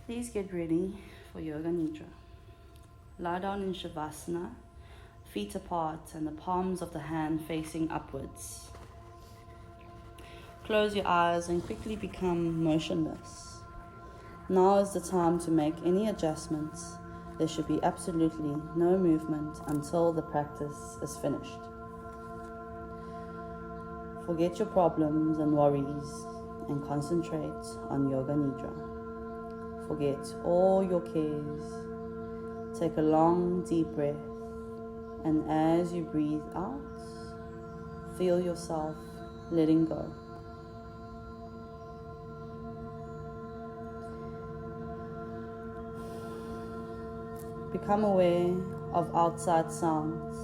Please get ready for Yoga Nidra. Lie down in Shavasana, feet apart and the palms of the hand facing upwards. Close your eyes and quickly become motionless. Now is the time to make any adjustments. There should be absolutely no movement until the practice is finished. Forget your problems and worries and concentrate on Yoga Nidra. Forget all your cares. Take a long, deep breath, and as you breathe out, feel yourself letting go. Become aware of outside sounds.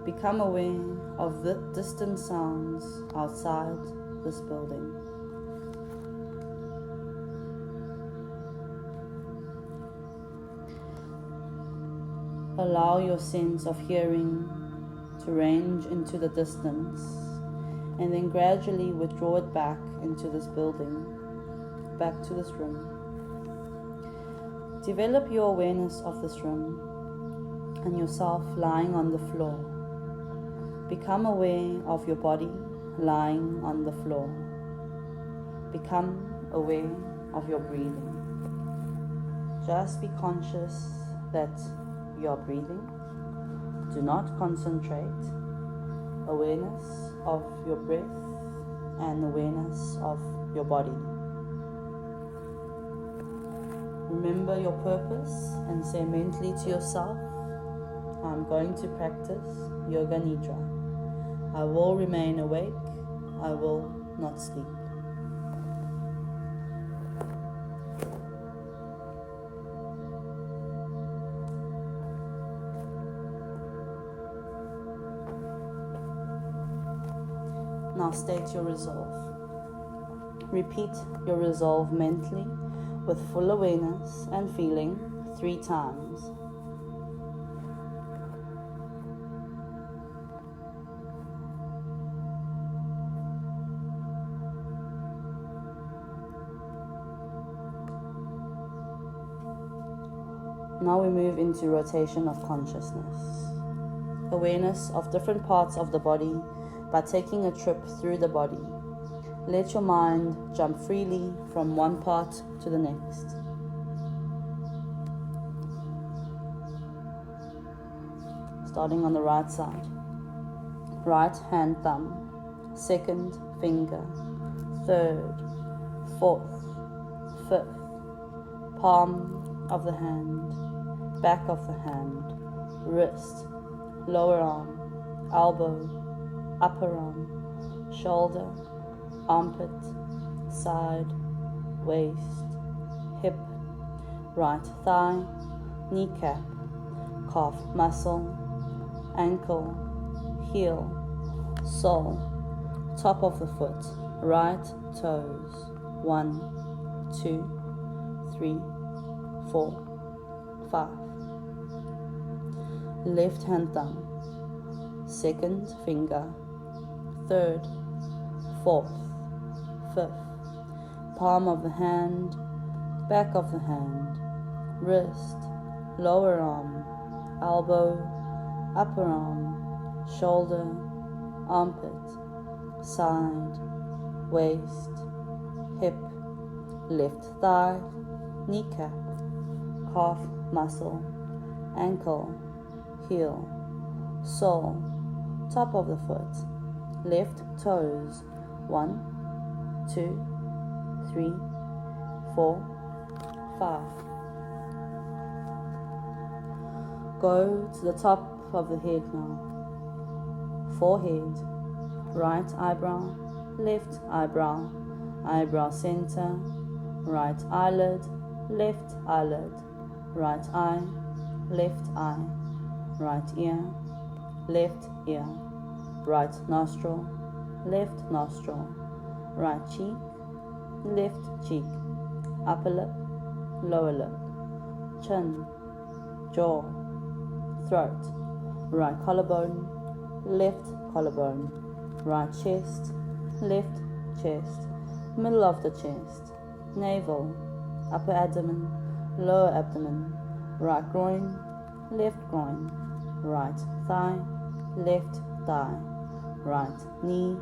Become aware of the distant sounds outside this building. Allow your sense of hearing to range into the distance and then gradually withdraw it back into this building, back to this room. Develop your awareness of this room and yourself lying on the floor. Become aware of your body lying on the floor. Become aware of your breathing. Just be conscious that you are breathing. Do not concentrate. Awareness of your breath and awareness of your body. Remember your purpose and say mentally to yourself, I'm going to practice Yoga Nidra. I will remain awake. I will not sleep. Now state your resolve. Repeat your resolve mentally with full awareness and feeling 3 times. Now we move into rotation of consciousness. Awareness of different parts of the body by taking a trip through the body. Let your mind jump freely from one part to the next. Starting on the right side. Right hand thumb, second finger, third, fourth, fifth, palm of the hand, back of the hand, wrist, lower arm, elbow, upper arm, shoulder, armpit, side, waist, hip, right thigh, kneecap, calf muscle, ankle, heel, sole, top of the foot, right toes, 1, 2, 3, 4, 5. Left hand thumb, second finger, third, fourth, fifth, palm of the hand, back of the hand, wrist, lower arm, elbow, upper arm, shoulder, armpit, side, waist, hip, left thigh, kneecap, calf muscle, ankle, heel, sole, top of the foot, left toes, 1, 2, 3, 4, 5. Go to the top of the head now. Forehead, right eyebrow, left eyebrow, eyebrow center, right eyelid, left eyelid, right eye, left eye, right ear, left ear, right nostril, left nostril, right cheek, left cheek, upper lip, lower lip, chin, jaw, throat, right collarbone, left collarbone, right chest, left chest, middle of the chest, navel, upper abdomen, lower abdomen, right groin, left groin, right thigh, left thigh, right knee,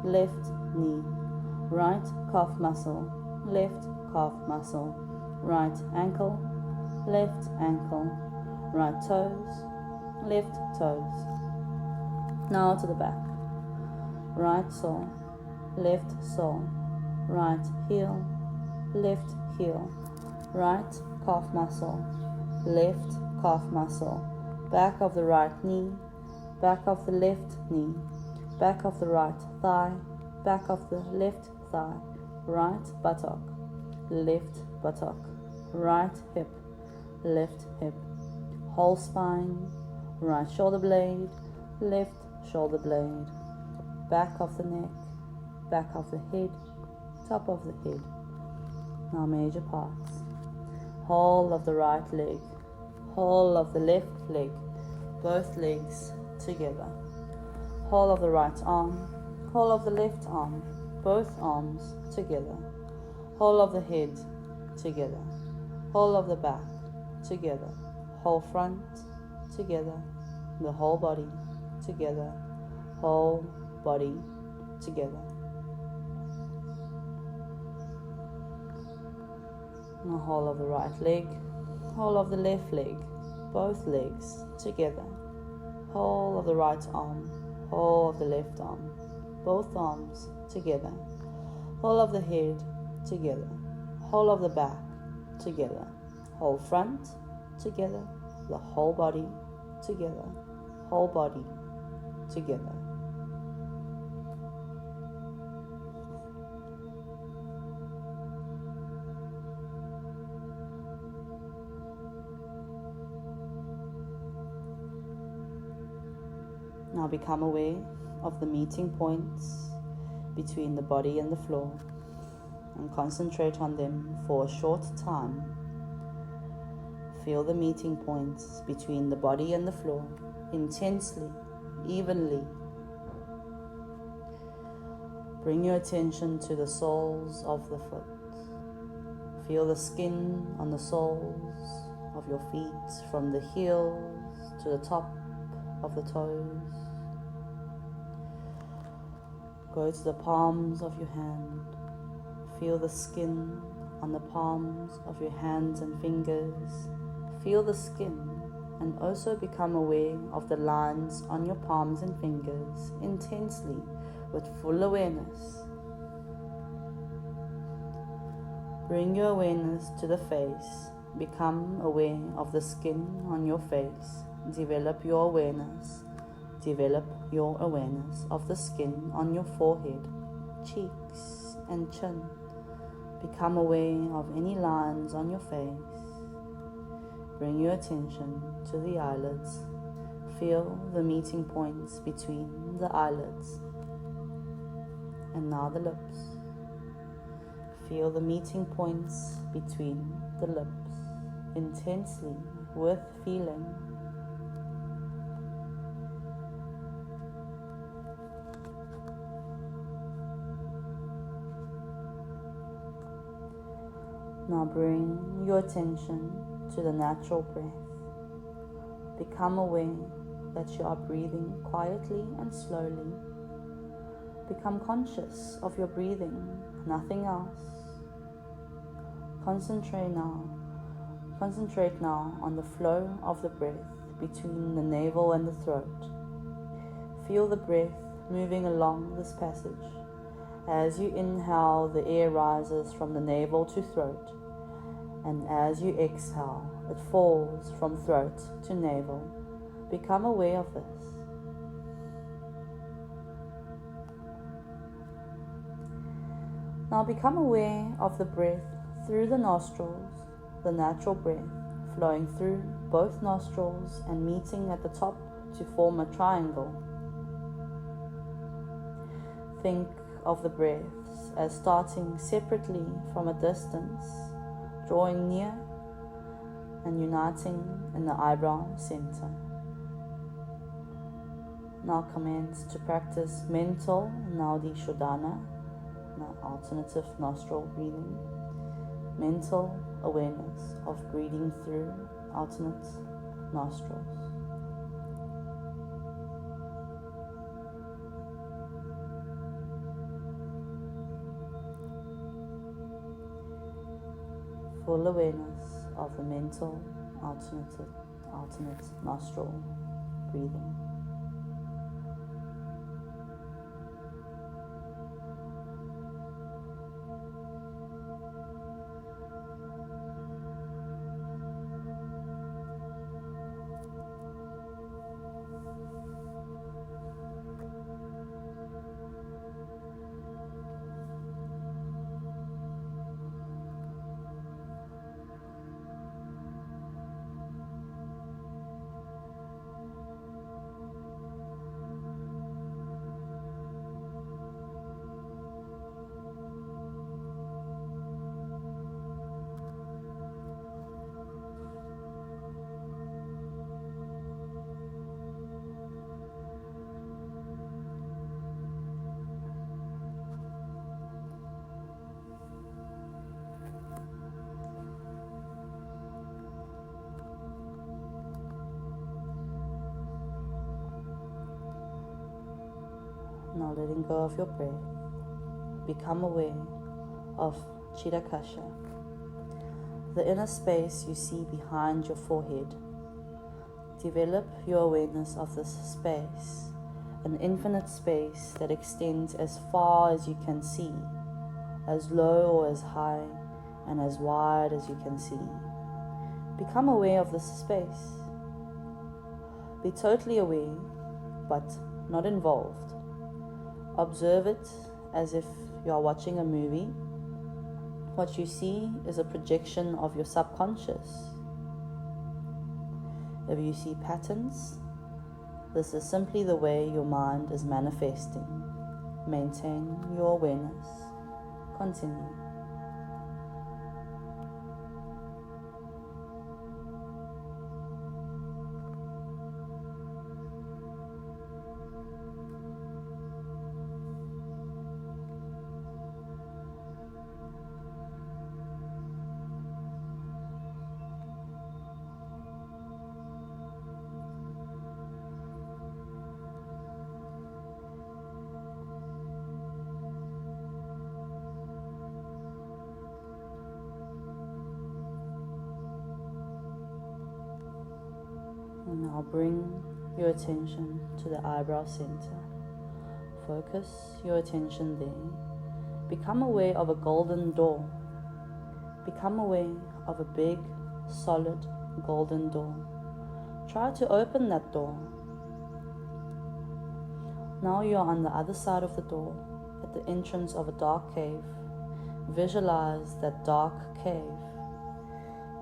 left knee, right calf muscle, left calf muscle, right ankle, left ankle, right toes, left toes. Now to the back. Right sole, left sole, right heel, left heel, right calf muscle, left calf muscle, back of the right knee, back of the left knee, back of the right thigh, back of the left thigh, right buttock, left buttock, right hip, left hip, whole spine, right shoulder blade, left shoulder blade, back of the neck, back of the head, top of the head. Now major parts. Whole of the right leg, whole of the left leg, both legs together. Whole of the right arm, whole of the left arm, both arms together. Whole of the head together. Whole of the back together. Whole front together. The whole body together. Whole body together. The whole of the right leg, whole of the left leg, both legs together. Whole of the right arm, whole of the left arm, both arms together. Whole of the head together. Whole of the back together. Whole front together. The whole body together. Whole body together. Now become aware of the meeting points between the body and the floor and concentrate on them for a short time. Feel the meeting points between the body and the floor intensely, evenly. Bring your attention to the soles of the foot. Feel the skin on the soles of your feet from the heels to the top of the toes. Go to the palms of your hand. Feel the skin on the palms of your hands and fingers. Feel the skin and also become aware of the lines on your palms and fingers intensely with full awareness. Bring your awareness to the face. Become aware of the skin on your face. Develop your awareness. Develop your awareness of the skin on your forehead, cheeks, and chin. Become aware of any lines on your face. Bring your attention to the eyelids. Feel the meeting points between the eyelids. And now the lips. Feel the meeting points between the lips, intensely with feeling. Now bring your attention to the natural breath. Become aware that you are breathing quietly and slowly. Become conscious of your breathing, nothing else. Concentrate now on the flow of the breath between the navel and the throat. Feel the breath moving along this passage. As you inhale, the air rises from the navel to throat, and as you exhale, it falls from throat to navel. Become aware of this. Now become aware of the breath through the nostrils, the natural breath flowing through both nostrils and meeting at the top to form a triangle. Think of the breaths as starting separately from a distance, drawing near and uniting in the eyebrow center. Now commence to practice mental Naudi Shodhana, alternative nostril breathing. mental awareness of breathing through alternate nostrils. Full awareness of the mental alternate nostril breathing. Now letting go of your breath, become aware of Chirakasha, the inner space you see behind your forehead. Develop your awareness of this space, an infinite space that extends as far as you can see, as low or as high, and as wide as you can see. Become aware of this space. Be totally aware, but not involved. Observe it as if you are watching a movie. What you see is a projection of your subconscious. If you see patterns, this is simply the way your mind is manifesting. Maintain your awareness. Continue. Now bring your attention to the eyebrow center. Focus your attention there. Become aware of a golden door. Become aware of a big, solid, golden door. Try to open that door. Now you are on the other side of the door, at the entrance of a dark cave. Visualize that dark cave.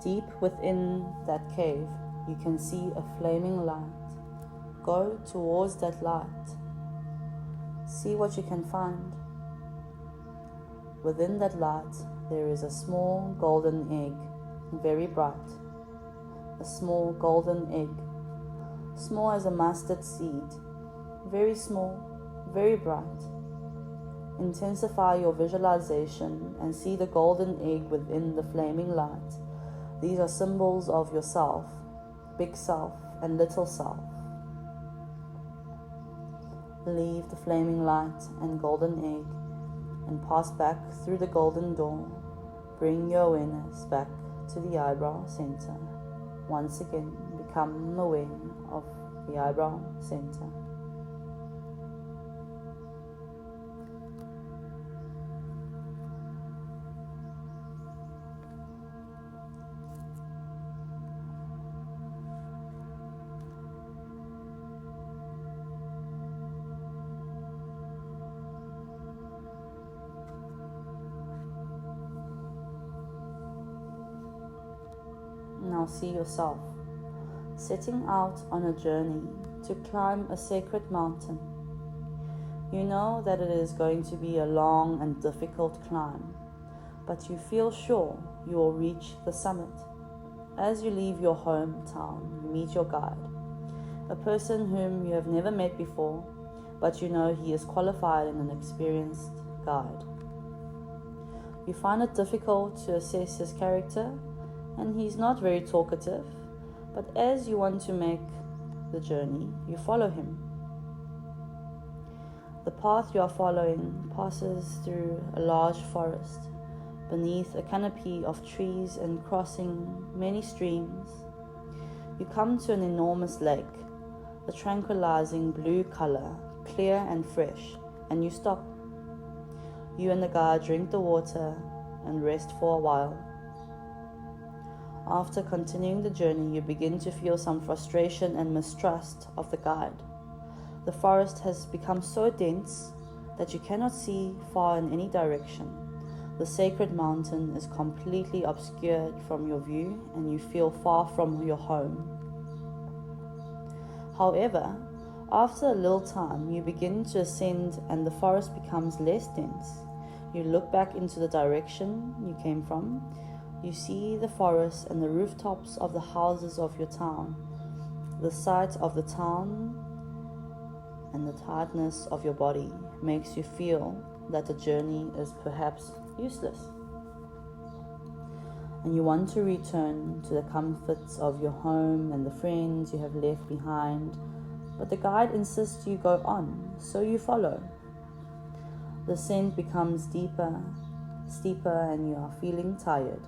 Deep within that cave, you can see a flaming light. Go towards that light. See what you can find. Within that light, there is a small golden egg, very bright. A small golden egg, small as a mustard seed, very small, very bright. Intensify your visualization and see the golden egg within the flaming light. These are symbols of yourself, big self and little self. Leave the flaming light and golden egg and pass back through the golden door. Bring your awareness back to the eyebrow center. Once again, become aware of the eyebrow center. Now see yourself setting out on a journey to climb a sacred mountain. You know that it is going to be a long and difficult climb, but you feel sure you will reach the summit. As you leave your hometown, you meet your guide, a person whom you have never met before, but you know he is qualified and an experienced guide. You find it difficult to assess his character, and he's not very talkative, but as you want to make the journey, you follow him. The path you are following passes through a large forest, beneath a canopy of trees and crossing many streams. You come to an enormous lake, a tranquilizing blue color, clear and fresh, and you stop. You and the guide drink the water and rest for a while. After continuing the journey, you begin to feel some frustration and mistrust of the guide. The forest has become so dense that you cannot see far in any direction. The sacred mountain is completely obscured from your view, and you feel far from your home. However, after a little time, you begin to ascend and the forest becomes less dense. You look back into the direction you came from. You see the forest and the rooftops of the houses of your town. The sight of the town and the tiredness of your body makes you feel that the journey is perhaps useless, and you want to return to the comforts of your home and the friends you have left behind, but the guide insists you go on, so you follow. The ascent becomes steeper, and you are feeling tired,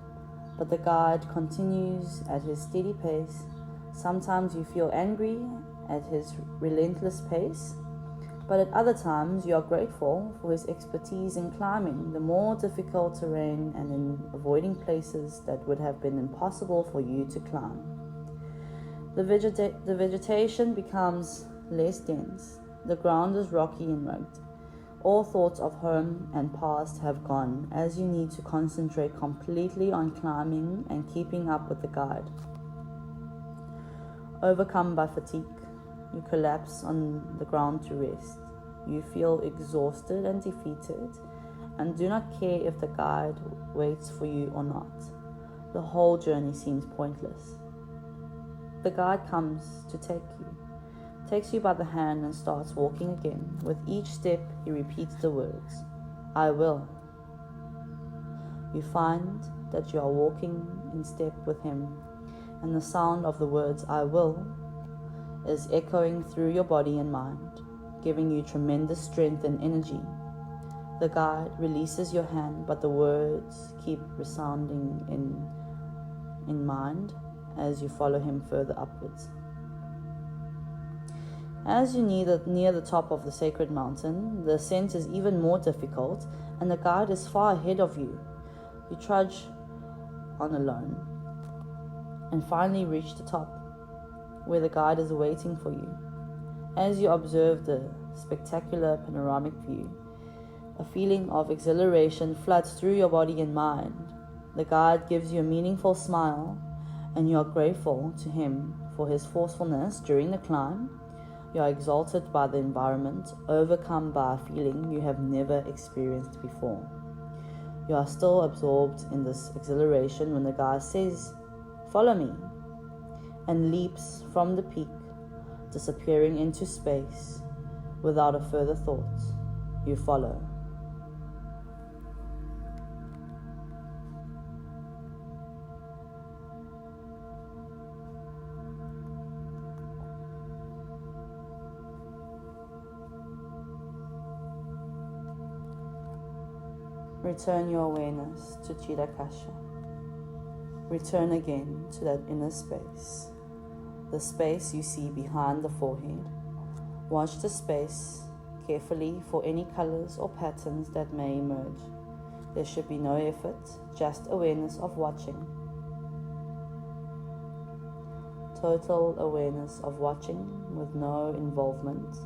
but the guide continues at his steady pace. Sometimes you feel angry at his relentless pace, but at other times you are grateful for his expertise in climbing the more difficult terrain and in avoiding places that would have been impossible for you to climb. The vegetation becomes less dense. The ground is rocky and rugged. All thoughts of home and past have gone, as you need to concentrate completely on climbing and keeping up with the guide. Overcome by fatigue, you collapse on the ground to rest. You feel exhausted and defeated, and do not care if the guide waits for you or not. The whole journey seems pointless. The guide comes to takes you by the hand and starts walking again. With each step, he repeats the words, "I will." You find that you are walking in step with him, and the sound of the words "I will" is echoing through your body and mind, giving you tremendous strength and energy. The guide releases your hand, but the words keep resounding in mind as you follow him further upwards. As you near the top of the sacred mountain, the ascent is even more difficult, and the guide is far ahead of you. You trudge on alone, and finally reach the top, where the guide is waiting for you. As you observe the spectacular panoramic view, a feeling of exhilaration floods through your body and mind. The guide gives you a meaningful smile, and you are grateful to him for his forcefulness during the climb. You are exalted by the environment, overcome by a feeling you have never experienced before. You are still absorbed in this exhilaration when the guide says, "Follow me," and leaps from the peak, disappearing into space. Without a further thought, you follow. Return your awareness to Chirakasha. Return again to that inner space, the space you see behind the forehead. Watch the space carefully for any colors or patterns that may emerge. There should be no effort, just awareness of watching. Total awareness of watching with no involvement.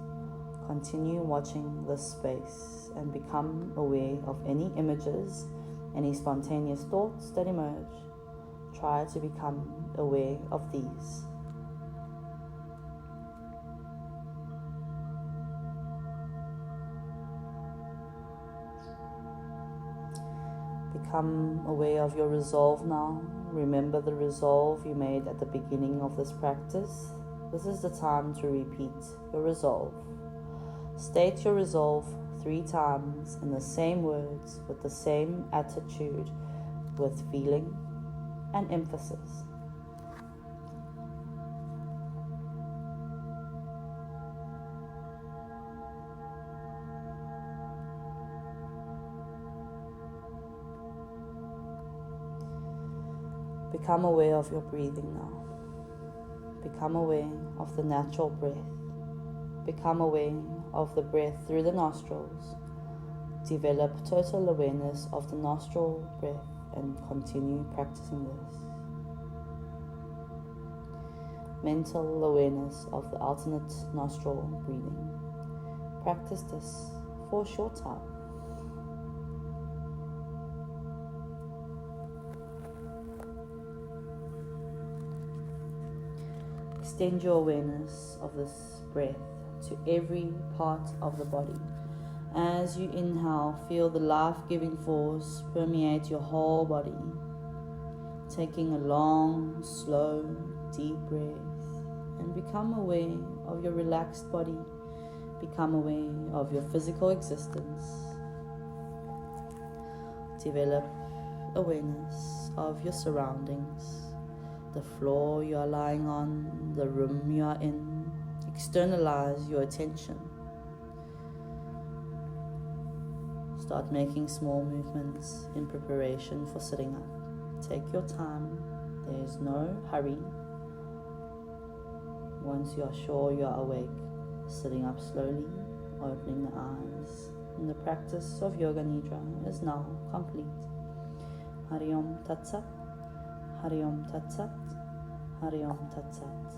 Continue watching this space and become aware of any images, any spontaneous thoughts that emerge. Try to become aware of these. Become aware of your resolve now. Remember the resolve you made at the beginning of this practice. This is the time to repeat your resolve. State your resolve 3 times in the same words, with the same attitude, with feeling and emphasis. Become aware of your breathing now. Become aware of the natural breath. Become aware of the breath through the nostrils. Develop total awareness of the nostril breath and continue practicing this. Mental awareness of the alternate nostril breathing. Practice this for a short time. Extend your awareness of this breath to every part of the body. As you inhale, feel the life-giving force permeate your whole body. Taking a long, slow, deep breath and become aware of your relaxed body. Become aware of your physical existence. Develop awareness of your surroundings. The floor you are lying on, the room you are in. Externalize your attention. Start making small movements in preparation for sitting up. Take your time. There is no hurry. Once you are sure you are awake, sitting up slowly, opening the eyes. And the practice of Yoga Nidra is now complete. Hari Om Tat Sat. Hari Om Tat Sat. Hari Om Tat Sat.